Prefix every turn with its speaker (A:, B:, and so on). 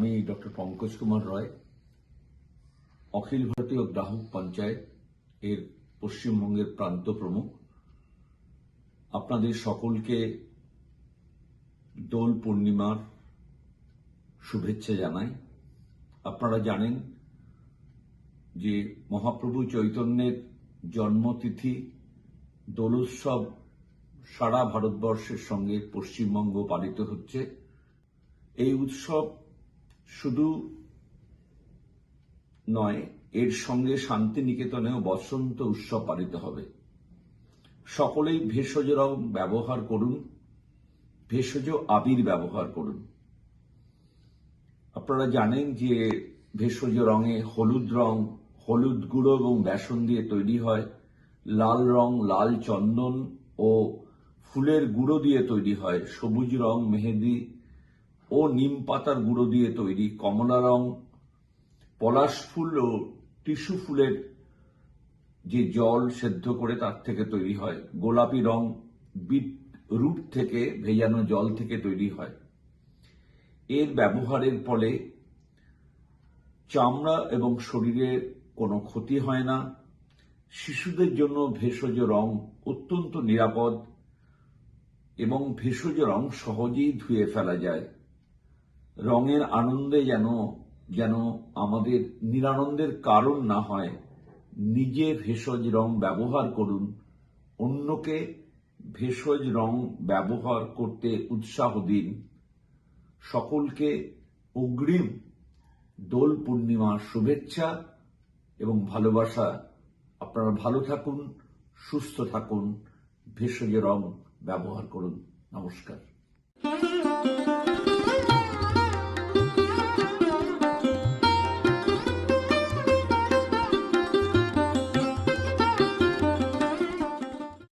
A: আমি ডক্টর পঙ্কজ কুমার রয়, অখিল ভারতীয় গ্রাহক পঞ্চায়েত এর পশ্চিমবঙ্গের প্রান্ত প্রমুখ। আপনাদের সকলকে দোল পূর্ণিমার শুভেচ্ছা জানাই। আপনারা জানেন যে মহাপ্রভু চৈতন্যের জন্মতিথি দোলোৎসব সারা ভারতবর্ষের সঙ্গে পশ্চিমবঙ্গ পালিত হচ্ছে। এই উৎসব শুধু নয়, এর সঙ্গে শান্তিনিকেতনেও বসন্ত উৎসব পালিত হবে। সকলেই ভেষজ রং ব্যবহার করুন, ভেষজ আবির ব্যবহার করুন। আপনারা জানেন যে ভেষজ রঙে হলুদ রং হলুদ গুঁড়ো এবং বেসন দিয়ে তৈরি হয়, লাল রং লাল চন্দন ও ফুলের গুঁড়ো দিয়ে তৈরি হয়, সবুজ রং মেহেদি ও নিম পাতার গুঁড়ো দিয়ে তৈরি, কমলা রং পলাশ ফুল ও টিস্যু ফুলের যে জল সেদ্ধ করে তার থেকে তৈরি হয়, গোলাপি রং বিট রুট থেকে ভেজানো জল থেকে তৈরি হয়। এর ব্যবহারের ফলে চামড়া এবং শরীরের কোনো ক্ষতি হয় না। শিশুদের জন্য ভেষজ রং অত্যন্ত নিরাপদ এবং ভেষজ রং সহজেই ধুয়ে ফেলা যায়। রঙের আনন্দে যেন আমাদের নিরানন্দের কারণ না হয়, নিজে ভেষজ রং ব্যবহার করুন, অন্যকে ভেষজ রং ব্যবহার করতে উৎসাহ দিন। সকলকে অগ্রিম দোল পূর্ণিমার শুভেচ্ছা এবং ভালোবাসা। আপনারা ভালো থাকুন, সুস্থ থাকুন, ভেষজ রং ব্যবহার করুন। নমস্কার।